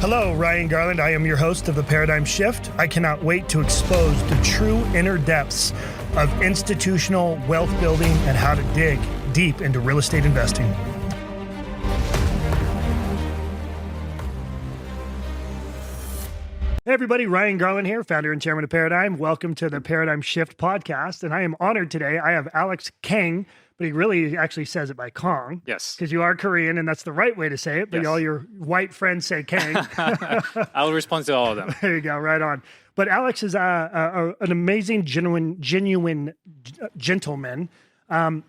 Hello, Ryan Garland. I am your host of The Paradigm Shift. I cannot wait to expose the true inner depths of institutional wealth building and how to dig deep into real estate investing. Hey everybody, Ryan Garland here, founder and chairman of Paradigm. Welcome to the Paradigm Shift podcast. And I am honored today. I have Alex Kang, but he really actually says it by Kang. Yes. Because you are Korean and that's the right way to say it, but Yes. all your white friends say Kang. I'll respond to all of them. There you go, right on. But Alex is an amazing, genuine gentleman. Kind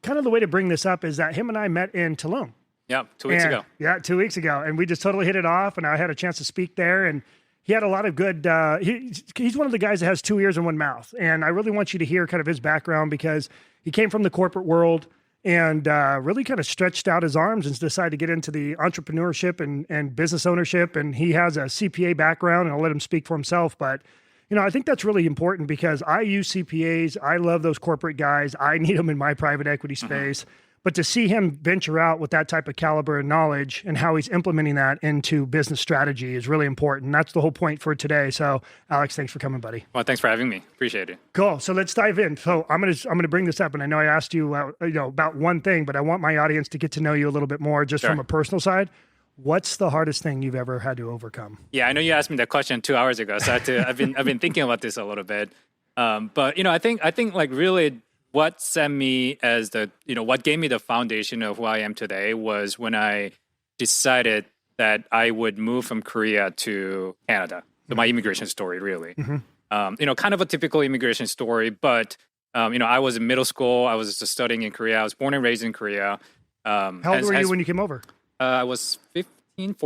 of the way to bring this up is that him and I met in Tulum. Yeah, 2 weeks ago. Yeah, 2 weeks ago. And we just totally hit it off, and I had a chance to speak there, and he had a lot of good, he's one of the guys that has two ears and one mouth. And I really want you to hear kind of his background because he came from the corporate world and really kind of stretched out his arms and decided to get into the entrepreneurship and business ownership. And he has a CPA background, and I'll let him speak for himself. But, you know, I think that's really important because I use CPAs. I love those corporate guys. I need them in my private equity space. But to see him venture out with that type of caliber and knowledge and how he's implementing that into business strategy is really important. That's the whole point for today. So, Alex, thanks for coming, buddy. Well, thanks for having me. Appreciate it. Cool. So let's dive in. So I'm gonna bring this up, and I know I asked you, about one thing, but I want my audience to get to know you a little bit more, just from a personal side. What's the hardest thing you've ever had to overcome? Yeah, I know you asked me that question 2 hours ago, so I've been thinking about this a little bit. But I think like really. What set me as what gave me the foundation of who I am today was when I decided that I would move from Korea to Canada. So my immigration story, really. Kind of a typical immigration story, but, I was in middle school. I was just studying in Korea. I was born and raised in Korea. How old were you when you came over? I was 15.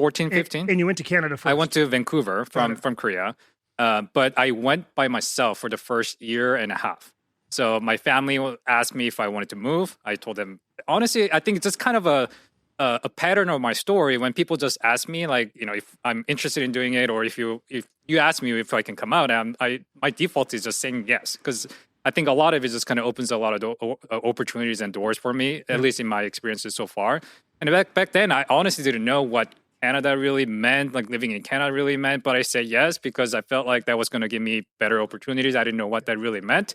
And you went to Canada first? I went to Vancouver from Korea, but I went by myself for the first year and a half. So my family asked me if I wanted to move. I told them, honestly, I think it's just kind of a pattern of my story when people just ask me, like, if I'm interested in doing it, or if you ask me if I can come out, my default is just saying yes, because I think a lot of it just kind of opens a lot of opportunities and doors for me, at least in my experiences so far. And back then, I honestly didn't know what Canada really meant, like living in Canada really meant, but I said yes because I felt like that was going to give me better opportunities. I didn't know what that really meant.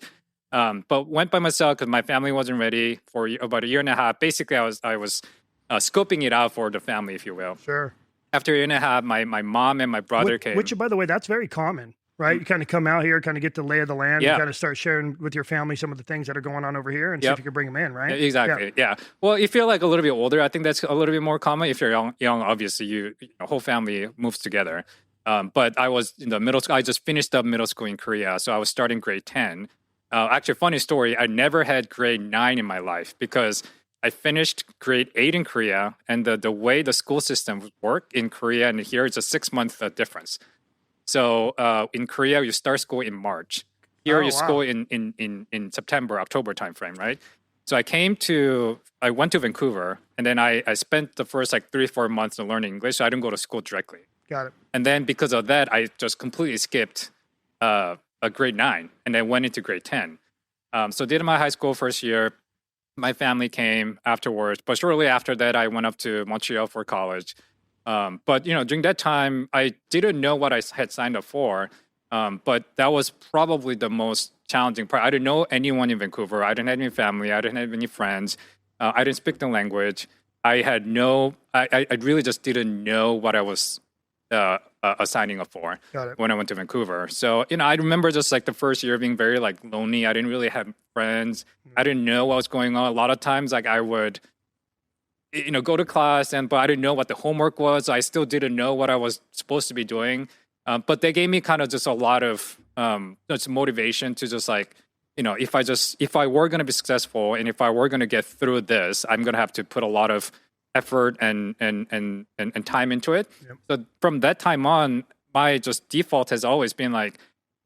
But went by myself because my family wasn't ready for about a year and a half. Basically, I was scoping it out for the family, if you will. Sure. After a year and a half, my mom and my brother came. Which, by the way, that's very common, right? You kind of come out here, kind of get the lay of the land, and kind of start sharing with your family some of the things that are going on over here and see if you can bring them in, right? Exactly, yeah. Well, if you're like a little bit older, I think that's a little bit more common. If you're young obviously, your whole family moves together. But I was in the middle school. I just finished up middle school in Korea, so I was starting grade 10. Actually, funny story, I never had grade 9 in my life because I finished grade 8 in Korea, and the way the school system work in Korea and here is a 6-month difference. So in Korea, you start school in March. Here, school in September, October timeframe, right? So I went to Vancouver, and then I spent the first 3-4 months learning English, so I didn't go to school directly. Got it. And then because of that, I just completely skipped a grade 9 and then went into grade 10. So did my high school first year. My family came afterwards, but shortly after that, I went up to Montreal for college. But during that time, I didn't know what I had signed up for. But that was probably the most challenging part. I didn't know anyone in Vancouver. I didn't have any family. I didn't have any friends. I didn't speak the language. I really just didn't know what I was signing up for when I went to Vancouver. So, I remember just the first year being very lonely. I didn't really have friends. I didn't know what was going on. A lot of times, I would, go to class but I didn't know what the homework was. I still didn't know what I was supposed to be doing. But they gave me kind of just a lot of just motivation to just if I were going to be successful and if I were going to get through this, I'm going to have to put a lot of effort and time into it. Yep. So from that time on, my just default has always been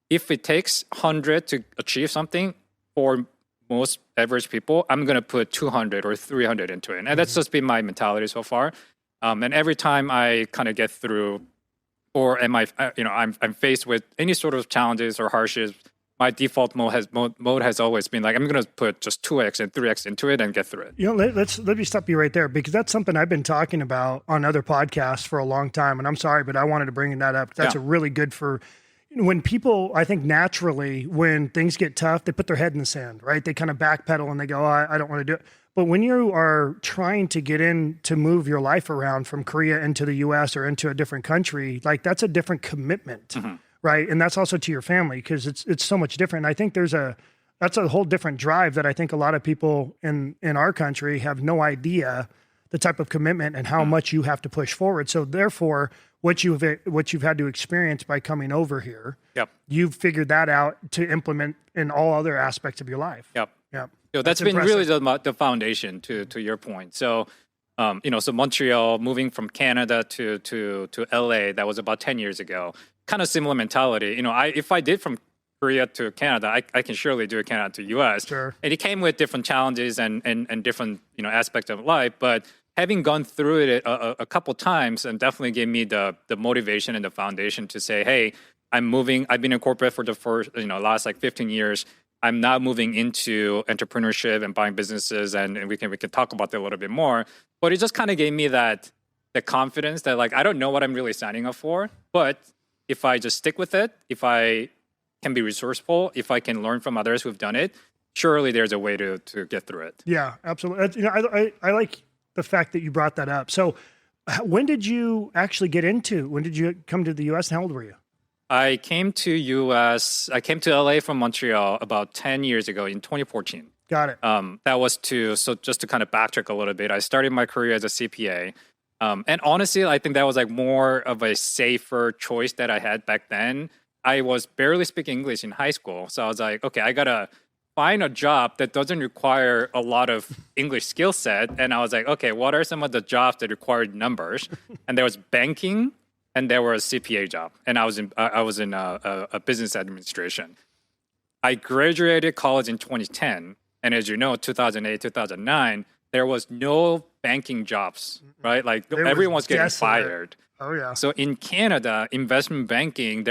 if it takes 100 to achieve something for most average people, I'm going to put 200 or 300 into it. And that's just been my mentality so far. And every time I kind of get through, or I'm faced with any sort of challenges or hardships, my default mode has always been like, I'm going to put just 2x and 3x into it and get through it. You know, let me stop you right there, because that's something I've been talking about on other podcasts for a long time. And I'm sorry, but I wanted to bring that up. That's a really good for when people, I think naturally, when things get tough, they put their head in the sand, right? They kind of backpedal and they go, oh, I don't want to do it. But when you are trying to get in to move your life around from Korea into the US or into a different country, like that's a different commitment, right? And that's also to your family, because it's so much different. And I think that's a whole different drive that I think a lot of people in our country have no idea the type of commitment and how much you have to push forward. So therefore, what you've had to experience by coming over here, you've figured that out to implement in all other aspects of your life. Yep. Yep. So that's been really the foundation to your point. So, so Montreal, moving from Canada to LA, that was about 10 years ago. Kind of similar mentality. If I did from Korea to Canada, I can surely do Canada to US. Sure. And it came with different challenges and different aspects of life. But having gone through it a couple times, and definitely gave me the motivation and the foundation to say, hey, I'm moving. I've been in corporate for the first last like 15 years. I'm now moving into entrepreneurship and buying businesses, and we can talk about that a little bit more. But it just kind of gave me the confidence that like I don't know what I'm really signing up for, but if I just stick with it, if I can be resourceful, if I can learn from others who've done it, surely there's a way to get through it. Yeah, absolutely. I like the fact that you brought that up. So when did you actually when did you come to the US, and how old were you? I came to LA from Montreal about 10 years ago in 2014. Got it. That was just to kind of backtrack a little bit. I started my career as a CPA. And honestly, I think that was like more of a safer choice that I had back then. I was barely speaking English in high school. So I was like, okay, I got to find a job that doesn't require a lot of English skill set. And I was like, okay, what are some of the jobs that required numbers? And there was banking, and there was a CPA job. And I was in a business administration. I graduated college in 2010. And as you know, 2008, 2009, there was no banking jobs, right? Like everyone's getting fired. Oh, yeah. So in Canada, investment banking,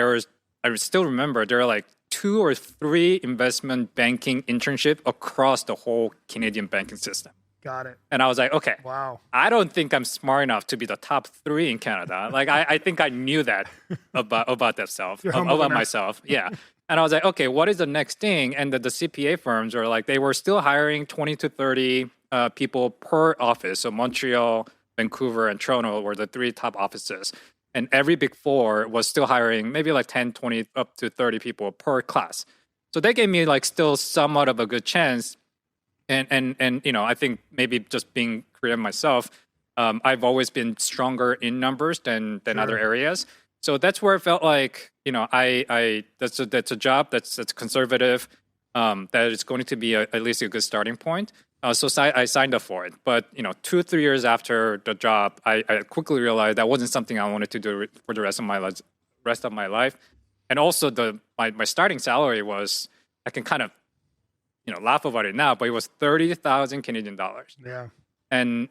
I still remember, there are like 2 or 3 investment banking internship across the whole Canadian banking system. Got it. And I was like, okay, wow. I don't think I'm smart enough to be the top 3 in Canada. Like I think I knew that about myself. Yeah. And I was like, okay, what is the next thing? And the CPA firms were like, they were still hiring 20 to 30 people per office. So Montreal, Vancouver, and Toronto were the 3 top offices. And every Big Four was still hiring maybe like 10, 20, up to 30 people per class. So they gave me like still somewhat of a good chance. And I think maybe just being Korean myself, I've always been stronger in numbers than other areas. So that's where it felt like, that's a job that's conservative, that is going to be at least a good starting point. So I signed up for it. But 2-3 years after the job, I quickly realized that wasn't something I wanted to do for the rest of my life. And also my starting salary was, I can kind of laugh about it now, but it was 30,000 Canadian dollars. Yeah. And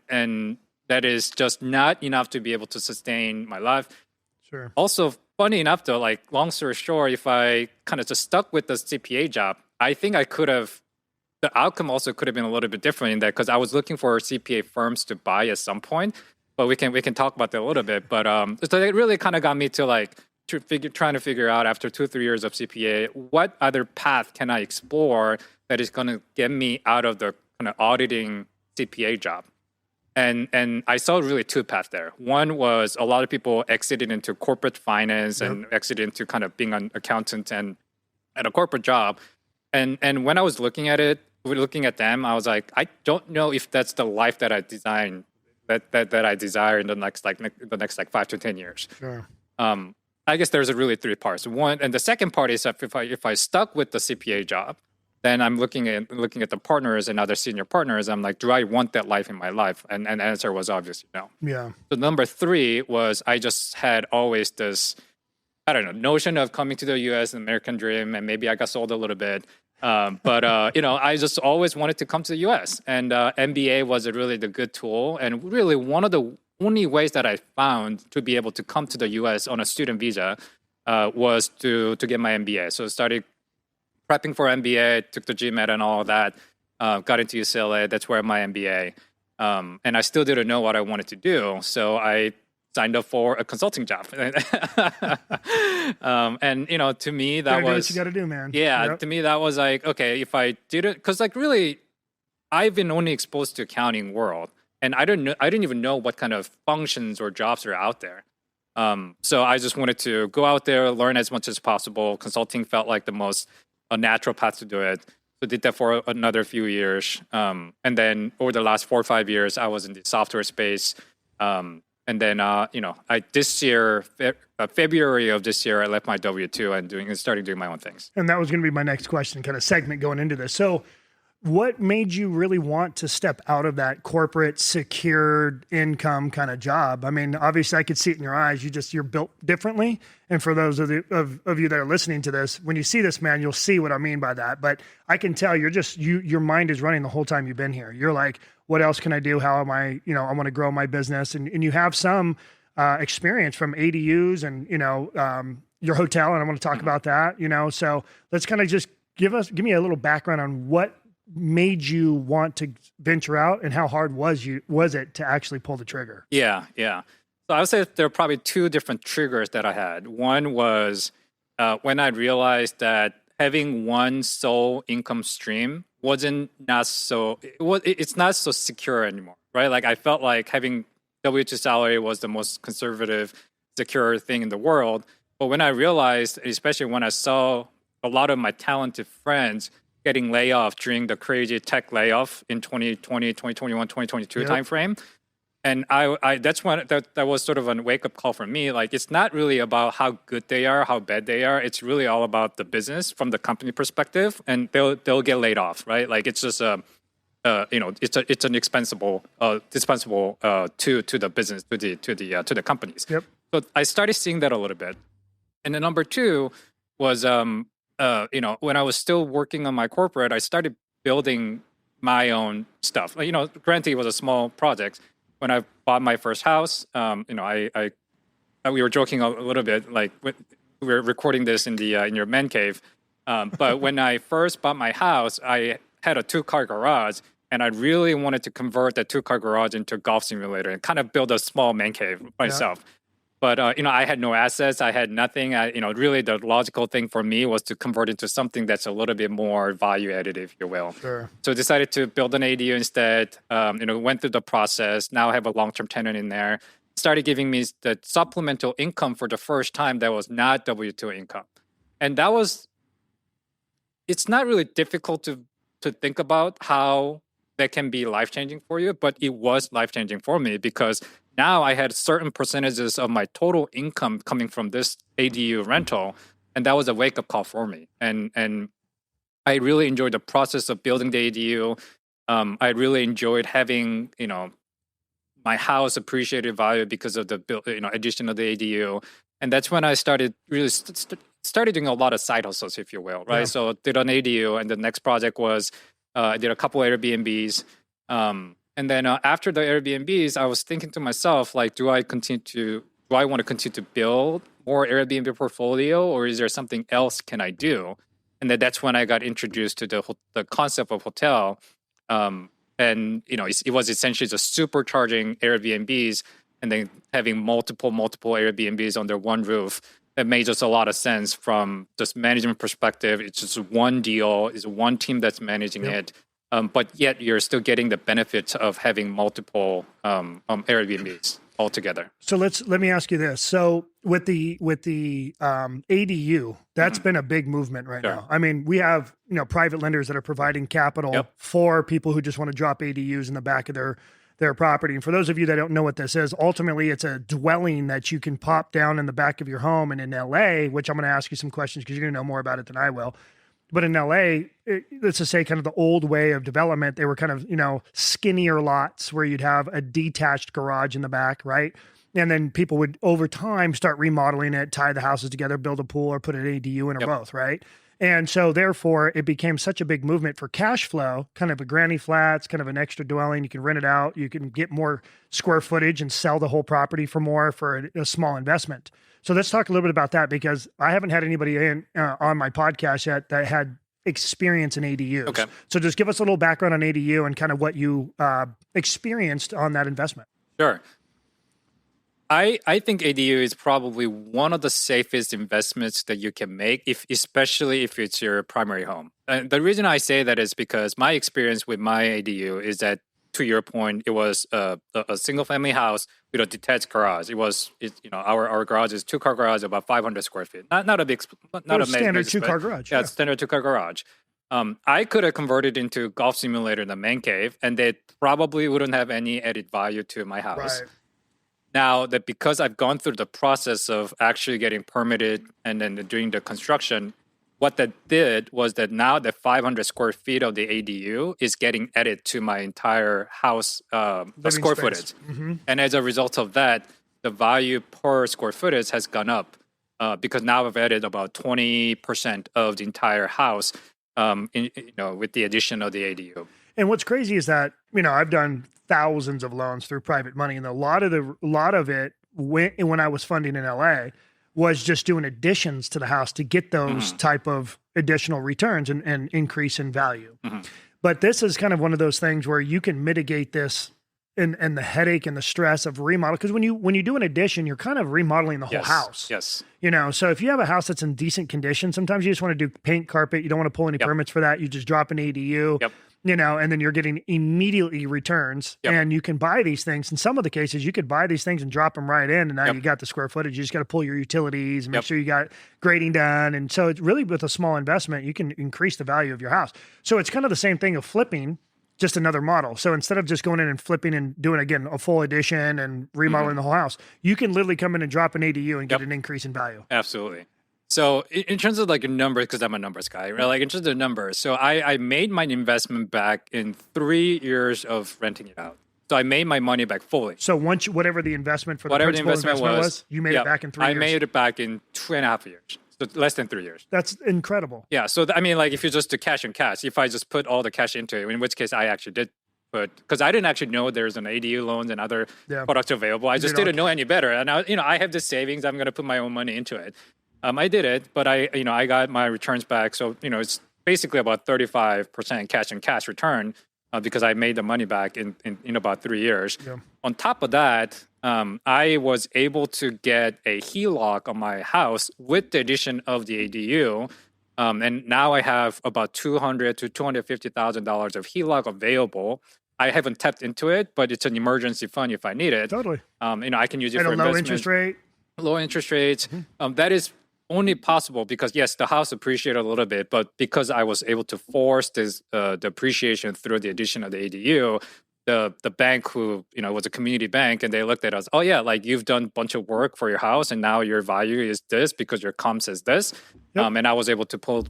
that is just not enough to be able to sustain my life. Sure. Also, funny enough though, like long story short, if I kind of just stuck with the CPA job, I think the outcome also could have been a little bit different in that, because I was looking for CPA firms to buy at some point, but we can talk about that a little bit. But so it really kind of got me to like trying to figure out after 2-3 years of CPA, what other path can I explore that is going to get me out of the kind of auditing CPA job. And I saw really 2 paths there. One was a lot of people exited into corporate finance and exited into kind of being an accountant and at a corporate job. And when I was looking at them, I was like, I don't know if that's the life that I designed, that I desire in the next 5 to 10 years. Sure. I guess there's really 3 parts. One, and the second part is that if I stuck with the CPA job, then I'm looking at the partners and other senior partners. I'm like, do I want that life in my life? And the answer was obviously no. Yeah. So number 3 was I just had always this, notion of coming to the U.S., an American dream, and maybe I got sold a little bit. But I just always wanted to come to the U.S. And MBA was really the good tool, and really one of the only ways that I found to be able to come to the U.S. on a student visa was to get my MBA. So I started prepping for MBA, took the GMAT and all of that, got into UCLA. That's where my MBA. And I still didn't know what I wanted to do. So I signed up for a consulting job. And, to me, that was... do what you got to do, man. Yeah, yep. To me, that was like, okay, if I did it... Because, really, I've been only exposed to accounting world. And I didn't even know what kind of functions or jobs are out there. So I just wanted to go out there, learn as much as possible. Consulting felt like the most natural path to do it. So did that for another few years. And then over the last 4 or 5 years, I was in the software space. And then, this year, February of this year, I left my W-2 and started doing my own things. And that was going to be my next question, kind of segment going into this. So what made you really want to step out of that corporate secured income kind of job? I mean, obviously I could see it in your eyes. You're built differently. And for those of you that are listening to this, when you see this, man, you'll see what I mean by that. But I can tell your mind is running the whole time you've been here. You're like, what else can I do? How am I, I want to grow my business. And you have some experience from ADUs and, your hotel. And I want to talk about that, so let's kind of just give me a little background on what made you want to venture out and how hard was it to actually pull the trigger? Yeah. So I would say there are probably 2 different triggers that I had. One was when I realized that having one sole income stream it's not so secure anymore, right? Like I felt like having W-2 salary was the most conservative, secure thing in the world. But when I realized, especially when I saw a lot of my talented friends getting laid off during the crazy tech layoff in 2020, 2021, 2022 timeframe. And that's when that was sort of a wake-up call for me. Like, it's not really about how good they are, how bad they are. It's really all about the business from the company perspective, and they'll get laid off, right? Like, it's just it's an dispensable to the business, to the companies. Yep. So I started seeing that a little bit. And then number 2 was when I was still working on my corporate, I started building my own stuff. Granted, it was a small project. When I bought my first house, we were joking a little bit, like we were recording this in your man cave. But when I first bought my house, I had a 2-car garage, and I really wanted to convert that 2-car garage into a golf simulator and kind of build a small man cave myself. Yeah. But, I had no assets. I had nothing. Really the logical thing for me was to convert into something that's a little bit more value added, if you will. Sure. So I decided to build an ADU instead. Went through the process. Now I have a long-term tenant in there. Started giving me the supplemental income for the first time that was not W-2 income. And it's not really difficult to think about how that can be life-changing for you, but it was life-changing for me because now I had certain percentages of my total income coming from this ADU rental, and that was a wake-up call for me. And I really enjoyed the process of building the ADU. I really enjoyed having, my house appreciated value because of the addition of the ADU. And that's when I started really started doing a lot of side hustles, if you will, right? Yeah. So did an ADU, and the next project was I did a couple of Airbnbs. And then after the Airbnbs, I was thinking to myself, like, do I want to continue to build more Airbnb portfolio, or is there something else can I do? And that's when I got introduced to the concept of hotel. And, it was essentially just supercharging Airbnbs and then having multiple Airbnbs under one roof. That made just a lot of sense from just management perspective. It's just one deal, it's one team that's managing it. But yet you're still getting the benefits of having multiple Airbnbs altogether. So let me ask you this. So with the ADU, that's been a big movement right now. I mean, we have private lenders that are providing capital for people who just want to drop ADUs in the back of their property. And for those of you that don't know what this is, ultimately it's a dwelling that you can pop down in the back of your home. And in LA, which I'm going to ask you some questions because you're going to know more about it than I will. But in LA, let's just say kind of the old way of development, they were kind of, skinnier lots where you'd have a detached garage in the back, right? And then people would, over time, start remodeling it, tie the houses together, build a pool, or put an ADU in or both, right? And so therefore, it became such a big movement for cash flow, kind of a granny flats, kind of an extra dwelling. You can rent it out. You can get more square footage and sell the whole property for more for a small investment. So let's talk a little bit about that, because I haven't had anybody on my podcast yet that had experience in ADUs. Okay. So just give us a little background on ADU and kind of what you experienced on that investment. Sure. I think ADU is probably one of the safest investments that you can make, especially if it's your primary home. And the reason I say that is because my experience with my ADU is that, to your point, it was a single family house with a detached garage. Our garage is 2-car garage, about 500 square feet. Not a big, not a standard 2-car garage. Yeah, standard 2-car garage. I could have converted into golf simulator in the man cave, and they probably wouldn't have any added value to my house. Right. Now that because I've gone through the process of actually getting permitted and then doing the construction, what that did was that now the 500 square feet of the ADU is getting added to my entire house square footage. Mm-hmm. And as a result of that, the value per square footage has gone up because now I've added about 20% of the entire house with the addition of the ADU. And what's crazy is that, I've done thousands of loans through private money, and a lot of it when I was funding in LA was just doing additions to the house to get those type of additional returns and increase in value. Mm-hmm. But this is kind of one of those things where you can mitigate this and the headache and the stress of remodel. Because when you do an addition, you're kind of remodeling the whole house. Yes. So if you have a house that's in decent condition, sometimes you just want to do paint, carpet. You don't want to pull any permits for that. You just drop an ADU. Yep. And then you're getting immediately returns, and you can buy these things. In some of the cases, you could buy these things and drop them right in, and now you got the square footage. You just got to pull your utilities and make sure you got grading done. And so it's really, with a small investment, you can increase the value of your house. So it's kind of the same thing of flipping, just another model. So instead of just going in and flipping and doing, again, a full addition and remodeling the whole house, you can literally come in and drop an ADU and get an increase in value. Absolutely. So in terms of like a number, because I'm a numbers guy, right? Like in terms of the numbers, so I made my investment back in 3 years of renting it out. So I made my money back fully. So once whatever the investment for the principal investment was, you made it back in 3 years. I made it back in 2.5 years. So less than 3 years. That's incredible. Yeah. So like if you just do cash and cash, if I just put all the cash into it, in which case I actually did put, because I didn't actually know there's an ADU loans and other products available. I just didn't know any better. And I have the savings. I'm going to put my own money into it. I did it, but I got my returns back. So, it's basically about 35% cash and cash return because I made the money back in about 3 years. Yeah. On top of that, I was able to get a HELOC on my house with the addition of the ADU. And now I have about $200,000 to $250,000 of HELOC available. I haven't tapped into it, but it's an emergency fund if I need it. Totally. I can use it at for a low investment. interest rate. Low interest rates. Mm-hmm. That is only possible because, yes, the house appreciated a little bit, but because I was able to force this the appreciation through the addition of the ADU, the bank who was a community bank, and they looked at us, oh yeah, like you've done a bunch of work for your house, and now your value is this because your comp says this, and I was able to pull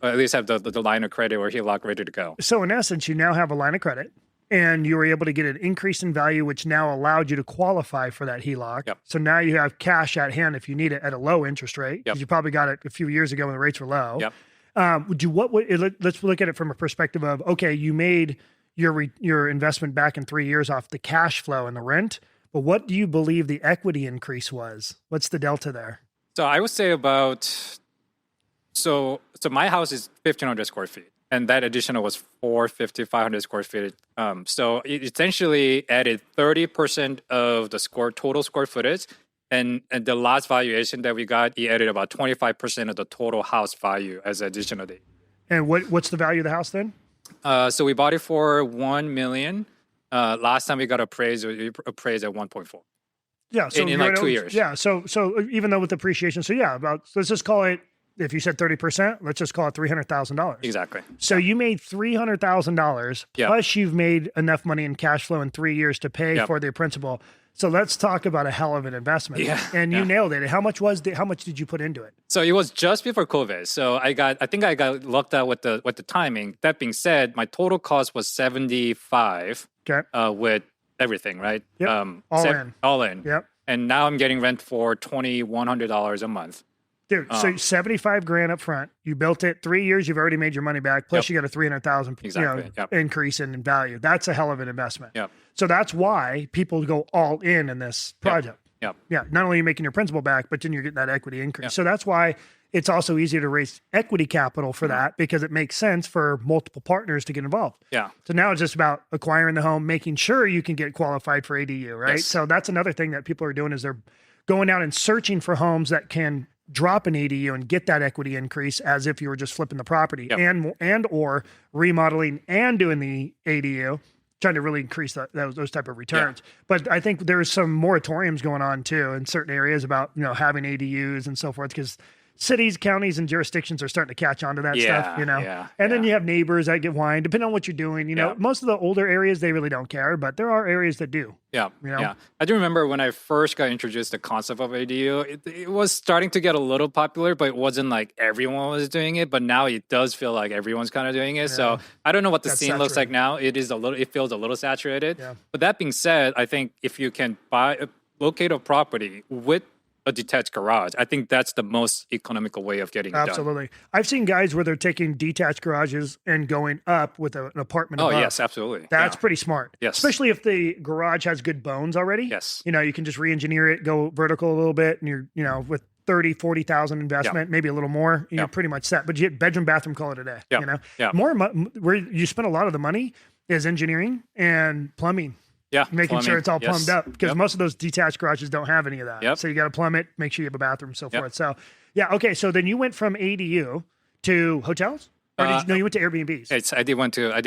at least have the line of credit or HELOC ready to go. So in essence, you now have a line of credit. And you were able to get an increase in value, which now allowed you to qualify for that HELOC. Yep. So now you have cash at hand if you need it at a low interest rate, because you probably got it a few years ago when the rates were low. Yep. Let's look at it from a perspective of, okay, you made your investment back in 3 years off the cash flow and the rent, but what do you believe the equity increase was? What's the delta there? So I would say so my house is 1,500 square feet. And that additional was 500 square feet. So it essentially added 30% of the total square footage. And the last valuation that we got, it added about 25% of the total house value as additional. And what's the value of the house then? So we bought it for $1 million. Last time we got appraised at 1.4. Yeah. So in like 2 years. Yeah. So even though with appreciation, let's just call it, if you said 30%, let's just call it $300,000. Exactly. So you made $300,000 plus you've made enough money in cash flow in 3 years to pay for the principal. So let's talk about a hell of an investment. Yeah. And you nailed it. How much did you put into it? So it was just before COVID. So I think I got lucked out with the timing. That being said, my total cost was $75. Okay. With everything, right? Yep. All in. Yep. And now I'm getting rent for $2,100 a month. Dude, so $75,000 up front. You built it 3 years. You've already made your money back. Plus, you got a $300,000 increase in value. That's a hell of an investment. Yep. So that's why people go all in this project. Yep. Yeah. Not only are you making your principal back, but then you're getting that equity increase. Yep. So that's why it's also easier to raise equity capital for that because it makes sense for multiple partners to get involved. Yeah. So now it's just about acquiring the home, making sure you can get qualified for ADU, right? Yes. So that's another thing that people are doing is they're going out and searching for homes that can drop an ADU and get that equity increase as if you were just flipping the property and or remodeling and doing the ADU, trying to really increase those type of returns. Yeah. But I think there's some moratoriums going on too in certain areas about, having ADUs and so forth, because cities, counties, and jurisdictions are starting to catch on to that stuff, and then you have neighbors that get whined, depending on what you're doing. Most of the older areas, they really don't care, but there are areas that do. Yeah. I do remember when I first got introduced to the concept of ADU, it was starting to get a little popular, but it wasn't like everyone was doing it. But now it does feel like everyone's kind of doing it. Yeah. So I don't know what the scene looks like now. It feels a little saturated. Yeah. But that being said, I think if you can locate a property with a detached garage, I think that's the most economical way of getting it done. Absolutely. I've seen guys where they're taking detached garages and going up with an apartment above. Oh, yes, absolutely. That's pretty smart. Yes. Especially if the garage has good bones already. Yes. You can just re-engineer it, go vertical a little bit, and you're, with 30, 40,000 investment, maybe a little more, you're pretty much set. But you get bedroom, bathroom, call it a day. More where you spend a lot of the money is engineering and plumbing. Yeah, making sure it's all plumbed up, because most of those detached garages don't have any of that. Yep. So you got to plumb it, make sure you have a bathroom, and so forth. So, okay. So then you went from ADU to hotels, or you went to Airbnbs? I did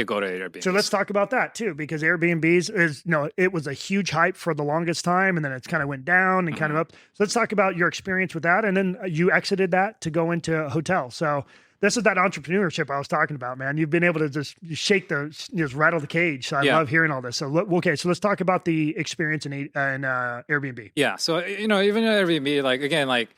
go to Airbnb. So let's talk about that too, because Airbnbs is it was a huge hype for the longest time, and then it's kind of went down and kind of up. So let's talk about your experience with that, and then you exited that to go into hotels. So this is that entrepreneurship I was talking about, man. You've been able to just just rattle the cage. So I love hearing all this. So so let's talk about the experience in Airbnb. Yeah. So even in Airbnb,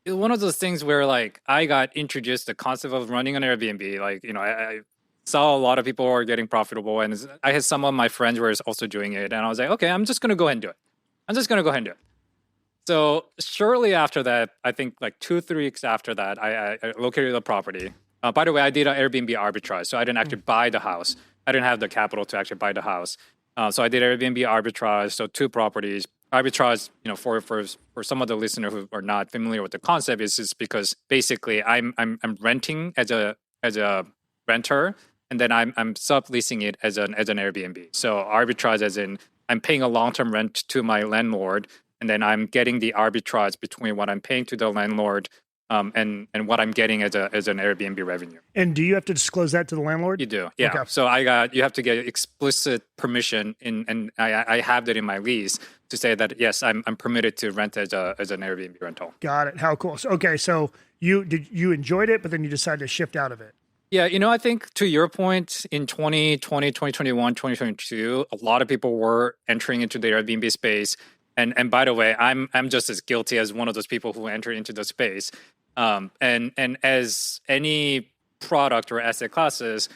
one of those things where I got introduced to the concept of running an Airbnb. I saw a lot of people were getting profitable, and I had some of my friends were also doing it, and I was like, okay, I'm just gonna go ahead and do it. So shortly after that, I think 2-3 weeks after that, I located the property. By the way, I did an Airbnb arbitrage, so I didn't actually buy the house. I didn't have the capital to actually buy the house. So I did Airbnb arbitrage, so 2 properties. Arbitrage, for some of the listeners who are not familiar with the concept, is just because basically I'm renting as a renter, and then I'm subleasing it as an Airbnb. So arbitrage as in I'm paying a long-term rent to my landlord, and then I'm getting the arbitrage between what I'm paying to the landlord and what I'm getting as an Airbnb revenue. And do you have to disclose that to the landlord? You do, yeah. Okay. So you have to get explicit permission, and I have that in my lease to say that yes, I'm permitted to rent as an Airbnb rental. Got it. How cool. So you enjoyed it, but then you decided to shift out of it. Yeah, I think to your point, in 2020, 2021, 2022, a lot of people were entering into the Airbnb space. And by the way, I'm just as guilty as one of those people who entered into the space. And as any product or asset classes,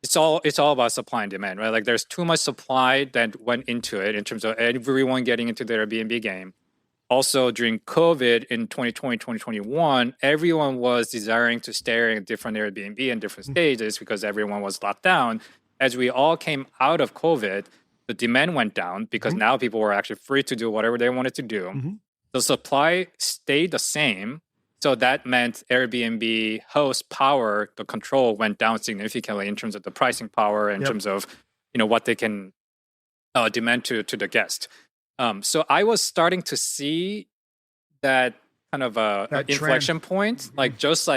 it's all about supply and demand, right? There's too much supply that went into it in terms of everyone getting into the Airbnb game. Also, during COVID in 2020, 2021, everyone was desiring to stay in different Airbnb in different stages because everyone was locked down. As we all came out of COVID, the demand went down because now people were actually free to do whatever they wanted to do. The supply stayed the same. So that meant Airbnb host power, the control went down significantly in terms of the pricing power, in terms of, what they can demand to the guest. So I was starting to see that kind of that inflection point, just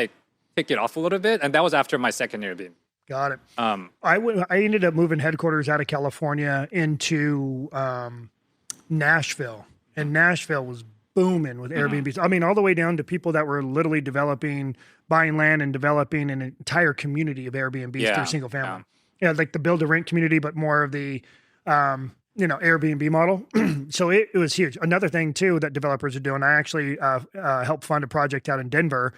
pick it off a little bit. And that was after my second Airbnb. Got it. I ended up moving headquarters out of California into Nashville, and Nashville was booming with Airbnbs. I mean, all the way down to people that were literally buying land and developing an entire community of Airbnbs through single family. Yeah, like the build to rent community, but more of the Airbnb model. So it was huge. Another thing too that developers are doing. I actually helped fund a project out in Denver.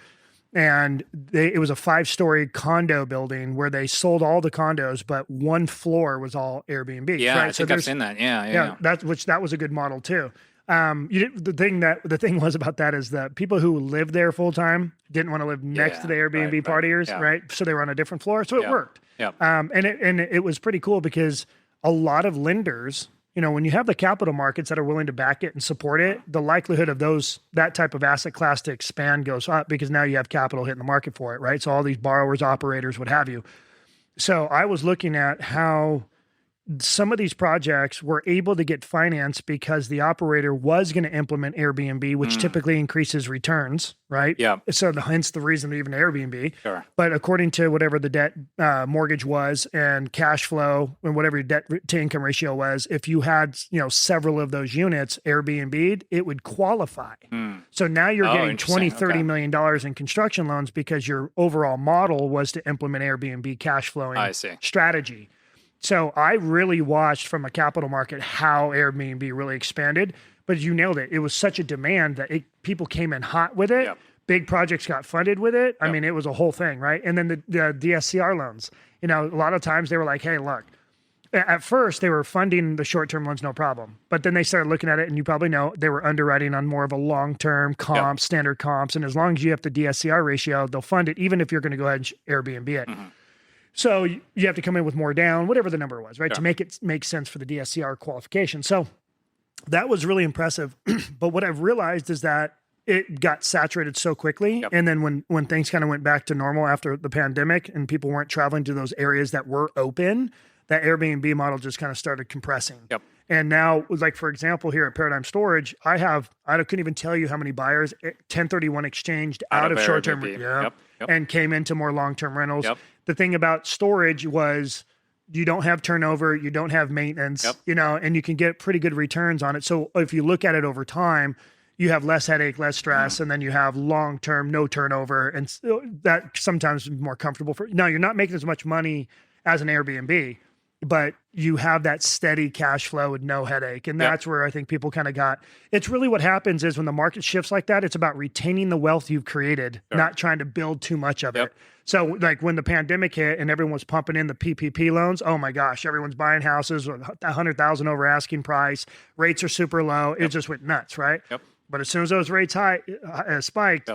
And it was a 5-story condo building where they sold all the condos, but one floor was all Airbnb. Yeah, right? I think I've seen that. Yeah. That was a good model too. The thing was about that is that people who lived there full time didn't want to live next to the Airbnb partiers, right? So they were on a different floor, so it worked. Yeah. And it was pretty cool because a lot of lenders when you have the capital markets that are willing to back it and support it, the likelihood of that type of asset class to expand goes up because now you have capital hitting the market for it, right? So all these borrowers, operators, what have you. So I was looking at how some of these projects were able to get financed because the operator was going to implement Airbnb, which typically increases returns, right? Yeah. So hence the reason even Airbnb. Sure. But according to whatever the debt mortgage was and cash flow and whatever your debt to income ratio was, if you had several of those units Airbnb, it would qualify. So now you're getting $20-30 million in construction loans because your overall model was to implement Airbnb cash flowing strategy. So I really watched from a capital market how Airbnb really expanded, but you nailed it. It was such a demand that people came in hot with it. Yep. Big projects got funded with it. I mean, it was a whole thing, right? And then the DSCR loans, a lot of times they were like, hey, look, at first they were funding the short-term loans, no problem. But then they started looking at it, and you probably know they were underwriting on more of a long-term comp, standard comps. And as long as you have the DSCR ratio, they'll fund it, even if you're going to go ahead and Airbnb it. Mm-hmm. So you have to come in with more down, whatever the number was, right? To make it make sense for the DSCR qualification. So that was really impressive. But what I've realized is that it got saturated so quickly. And then when things kind of went back to normal after the pandemic and people weren't traveling to those areas that were open, that Airbnb model just kind of started compressing. And now, like, for example, here at Paradigm Storage, I couldn't even tell you how many buyers 1031 exchanged out of short-term and came into more long-term rentals. The thing about storage was you don't have turnover, you don't have maintenance, and you can get pretty good returns on it. So if you look at it over time, you have less headache, less stress, and then you have long-term, no turnover, and that sometimes is more comfortable for. Now, you're not making as much money as an Airbnb, but you have that steady cash flow with no headache. And that's where I think people kind of got, it's really what happens is when the market shifts like that, it's about retaining the wealth you've created, not trying to build too much of it. So like when the pandemic hit and everyone was pumping in the PPP loans, oh my gosh, everyone's buying houses with $100,000 over asking price. Rates are super low. It just went nuts, right? But as soon as those rates spiked,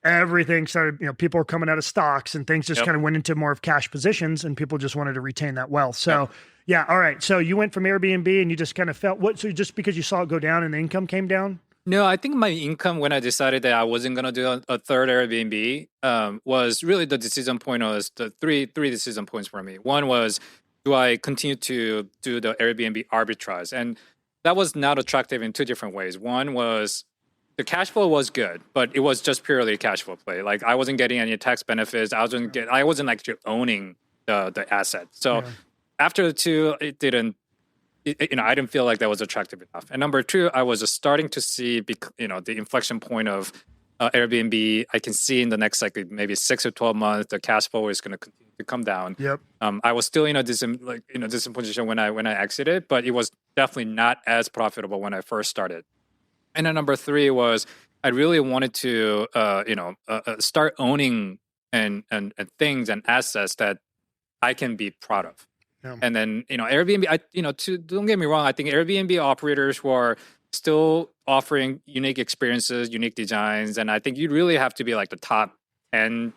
everything started, people were coming out of stocks and things just kind of went into more of cash positions and people just wanted to retain that wealth. So all right. So you went from Airbnb and you just kind of felt so just because you saw it go down and the income came down? No, I think my income when I decided that I wasn't going to do a third Airbnb was really the decision point was the three decision points for me. One was, do I continue to do the Airbnb arbitrage? And that was not attractive in two different ways. One was the cash flow was good, but it was just purely a cash flow play. Like I wasn't getting any tax benefits. I wasn't actually owning the asset. So after the two, I didn't feel like that was attractive enough. And number two, I was just starting to see, the inflection point of Airbnb. I can see in the next maybe 6 or 12 months, the cash flow is going to continue to come down. I was still in a decent position when I exited, but it was definitely not as profitable when I first started. And then number three was I really wanted to start owning and things and assets that I can be proud of. And then, Airbnb, don't get me wrong, I think Airbnb operators who are still offering unique experiences, unique designs, and I think you really have to be like the top 10%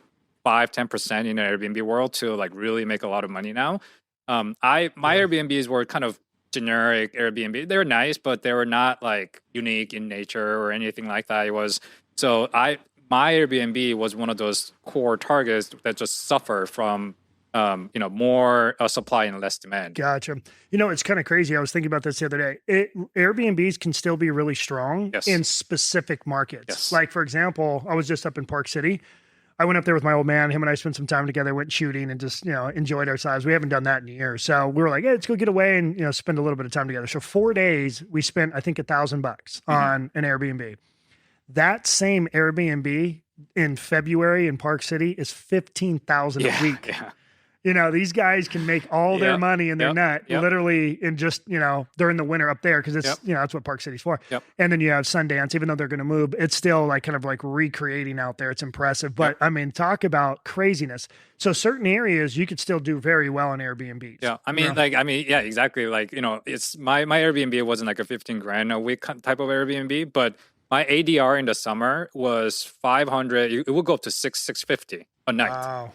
in the Airbnb world to like really make a lot of money now. My Airbnbs were kind of generic Airbnb. They were nice, but they were not like unique in nature or anything like that. My Airbnb was one of those core targets that just suffer from more supply and less demand. Gotcha. It's kind of crazy. I was thinking about this the other day. Airbnbs can still be really strong in specific markets. Like, for example, I was just up in Park City. I went up there with my old man. Him and I spent some time together, went shooting and just, enjoyed ourselves. We haven't done that in years. So we were like, hey, let's go get away and, spend a little bit of time together. So 4 days, we spent, I think, $1,000 on an Airbnb. That same Airbnb in February in Park City is $15,000 a week. These guys can make all their money in their nut literally in just, during the winter up there because it's, that's what Park City's for. And then you have Sundance, even though they're going to move, it's still like kind of like recreating out there. It's impressive. But I mean, talk about craziness. So certain areas you could still do very well on Airbnbs. Exactly. Like, it's my Airbnb wasn't like a 15 grand a week type of Airbnb, but my ADR in the summer was 500. It would go up to 650 a night. Wow.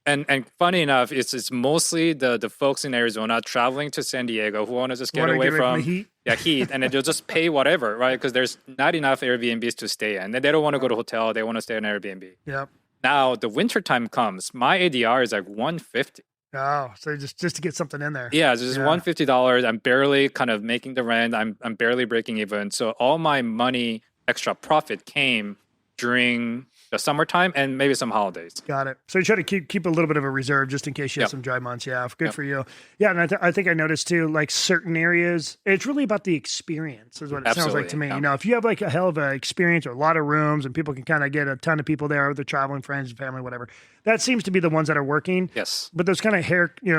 And funny enough, it's mostly the folks in Arizona traveling to San Diego who want to just get away from the heat. heat, and then they'll just pay whatever, right? Because there's not enough Airbnbs to stay in. And they don't want to go to a hotel. They want to stay in an Airbnb. Yep. Now, the winter time comes. My ADR is like $150. Oh, so just to get something in there. Yeah, it's just $150. I'm barely kind of making the rent. I'm barely breaking even. So all my money, extra profit came during the summertime and maybe some holidays. Got it. So you try to keep a little bit of a reserve just in case you have some dry months. Yeah, good for you. Yeah, and I think I noticed too, like certain areas, it's really about the experience is what it sounds like to me. If you have like a hell of an experience or a lot of rooms and people can kind of get a ton of people there, they're traveling, friends, family, whatever. That seems to be the ones that are working. Yes. But those kind of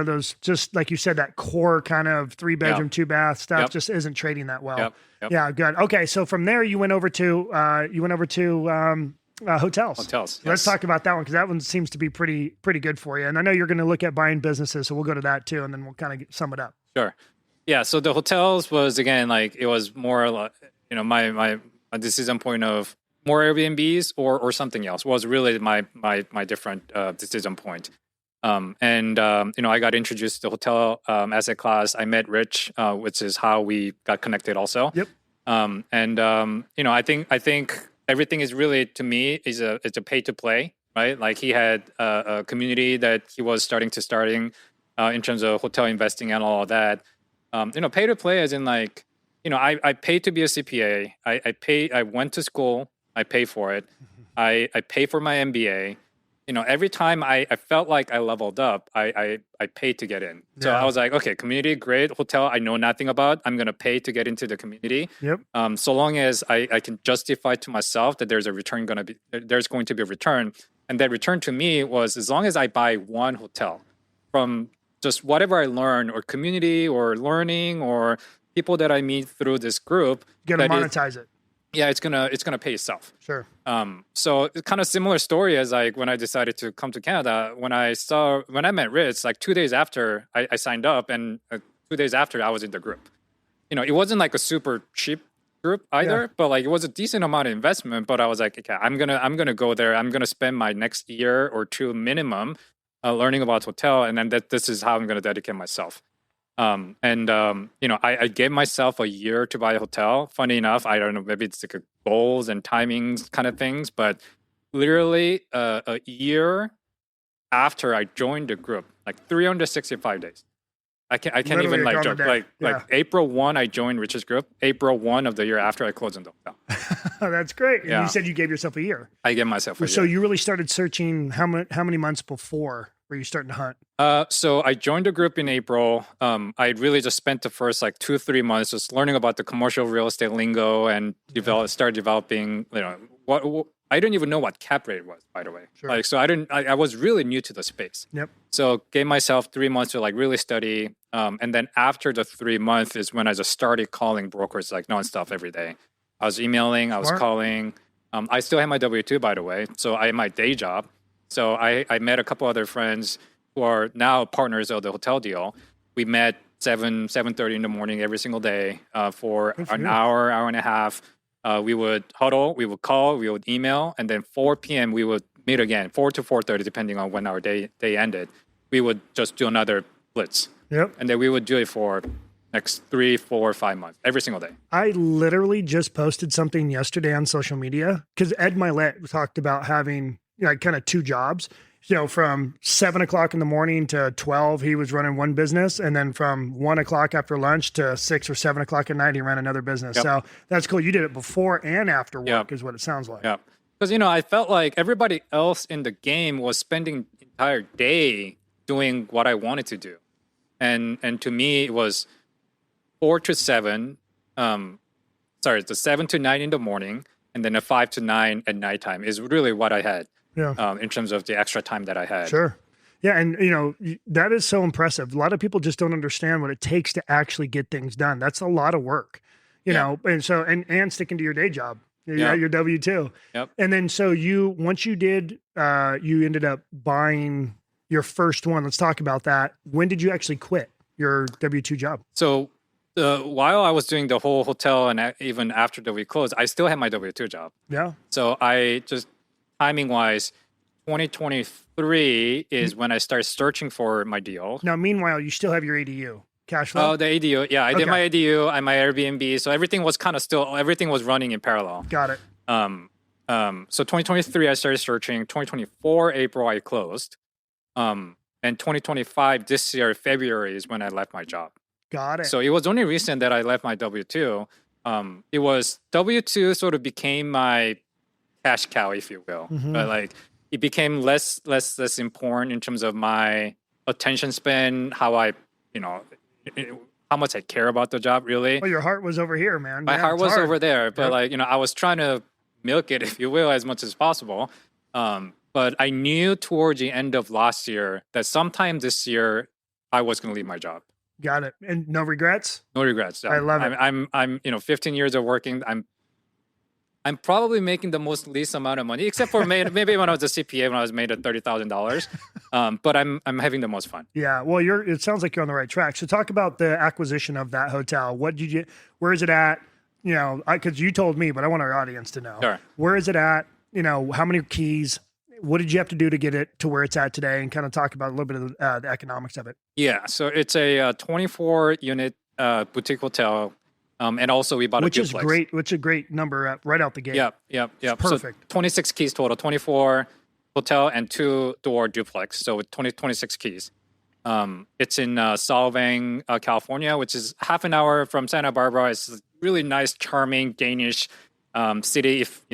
those just like you said, that core kind of 3-bedroom, 2-bath stuff just isn't trading that well. Yeah, good. Okay, so from there you went over to hotels. Hotels. Let's talk about that one because that one seems to be pretty good for you. And I know you're going to look at buying businesses, so we'll go to that too, and then we'll kind of sum it up. Sure. Yeah. So the hotels was again like it was more like my decision point of more Airbnbs or something else was really my different decision point. I got introduced to the hotel asset class. I met Rich, which is how we got connected also. Yep. I think everything is really, to me, it's a pay to play, right? Like he had a community that he was starting in terms of hotel investing and all of that. Pay to play as in like, I paid to be a CPA. I went to school. I pay for it. I pay for my MBA. Every time I felt like I leveled up, I paid to get in. So I was like, okay, community, great. Hotel, I know nothing about. I'm going to pay to get into the community. Yep. So long as I can justify to myself that there's going to be a return. And that return to me was as long as I buy one hotel from just whatever I learn or community or learning or people that I meet through this group. You got to monetize it. Yeah, it's gonna pay itself. Sure. So it's kind of similar story as like when I decided to come to Canada. When I met Rich, like 2 days after I signed up, and 2 days after I was in the group. It wasn't like a super cheap group either, but like it was a decent amount of investment. But I was like, okay, I'm gonna go there. I'm gonna spend my next year or two minimum learning about hotel, and then this is how I'm gonna dedicate myself. I gave myself a year to buy a hotel. Funny enough, I don't know, maybe it's like goals and timings kind of things, but literally a year after I joined the group, like 365 days. I can't Literally even like joke. Like April 1, I joined Rich's group. April 1 of the year after I closed on the hotel. That's great. And you said you gave yourself a year. I gave myself a year. So you really started searching how many months before were you starting to hunt? So I joined the group in April. I really just spent the first like 2-3 months just learning about the commercial real estate lingo and start developing, what I didn't even know what cap rate was, by the way. Sure. Like, so I was really new to the space. Yep. So gave myself 3 months to like really study. And then after the 3 months is when I just started calling brokers like nonstop every day. I was emailing, I was calling. I still have my W-2, by the way. So I had my day job. So I met a couple other friends who are now partners of the hotel deal. We met 7:30 in the morning every single day for an hour and a half. We would huddle, we would call, we would email, and then 4 p.m. we would meet again, 4 to 4:30, depending on when our day ended. We would just do another blitz. Yep. And then we would do it for next 3, 4, 5 months, every single day. I literally just posted something yesterday on social media because Ed Milet talked about having kind of 2 jobs. From 7 o'clock in the morning to 12, he was running one business. And then from 1 o'clock after lunch to 6 or 7 o'clock at night, he ran another business. Yep. So that's cool. You did it before and after work is what it sounds like. Yeah. Because, I felt like everybody else in the game was spending the entire day doing what I wanted to do. And to me, it was 4 to 7, the 7 to 9 in the morning, and then a 5 to 9 at nighttime is really what I had. Yeah. In terms of the extra time that I had. Sure. Yeah. And, that is so impressive. A lot of people just don't understand what it takes to actually get things done. That's a lot of work, know, and so, and sticking to your day job, your W-2. Yep. And then, so once you did, you ended up buying your first one. Let's talk about that. When did you actually quit your W-2 job? So while I was doing the whole hotel and even after we closed, I still had my W-2 job. Yeah. So I just, timing-wise, 2023 is when I started searching for my deal. Now, meanwhile, you still have your ADU cash flow. Oh, the ADU. Yeah, I did my ADU and my Airbnb. So everything was everything was running in parallel. Got it. So 2023, I started searching. 2024, April, I closed. And 2025, this year, February is when I left my job. Got it. So it was only recent that I left my W-2. It was W-2 sort of became my cash cow, if you will. But like it became less important in terms of my attention span, how I, how much I care about the job, really. Well, your heart was over here, man. My heart was over there, but like, I was trying to milk it, if you will, as much as possible. But I knew towards the end of last year that sometime this year I was going to leave my job. Got it. And no regrets? No regrets. I love it. I'm 15 years of working. I'm probably making the most least amount of money, except for maybe when I was a CPA, when I was made at $30,000. But I'm having the most fun. Yeah. Well, it sounds like you're on the right track. So talk about the acquisition of that hotel. Where is it at? Because you told me, but I want our audience to know. Sure. Where is it at? How many keys? What did you have to do to get it to where it's at today? And kind of talk about a little bit of the economics of it. Yeah. So it's a 24-unit boutique hotel. And also we bought a duplex. Which is a great number right out the gate. Yep. It's perfect. So 26 keys total, 24 hotel and 2-door duplex. So with 26 keys. It's in Solvang, California, which is half an hour from Santa Barbara. It's a really nice, charming Danish city. If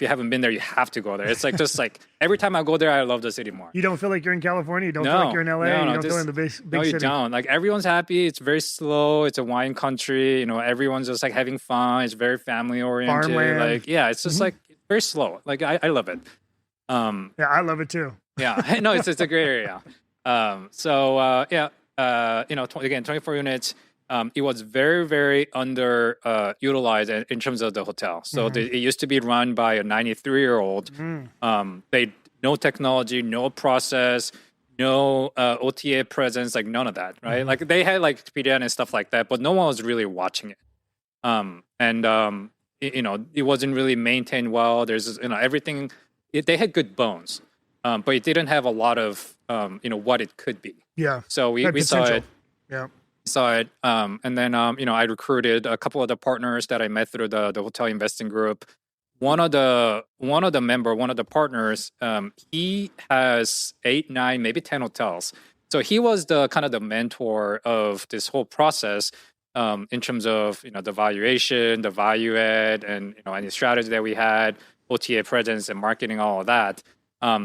you haven't been there, you have to go there. It's like just like every time I go there, I love the city more. You don't feel like you're in California. You don't feel like you're in LA. You don't feel in the big city. No, you don't. Like everyone's happy. It's very slow. It's a wine country. Everyone's just like having fun. It's very family oriented. Farmland. Like it's just like very slow. Like I love it. Yeah, I love it too. Yeah, no, it's a great area. Again, 24 units. It was very, very utilized in terms of the hotel. So it used to be run by a 93-year-old. They no technology, no process, no OTA presence, like none of that, right? Like they had like PDN and stuff like that, but no one was really watching it. It wasn't really maintained well. There's everything. They had good bones, but it didn't have a lot of what it could be. Yeah. So we saw it. Yeah. Saw it. And then, I recruited a couple of the partners that I met through the hotel investing group. One of the partners, he has 8, 9, maybe 10 hotels. So he was the kind of the mentor of this whole process in terms of, the valuation, the value add, and, any strategy that we had, OTA presence and marketing, all of that.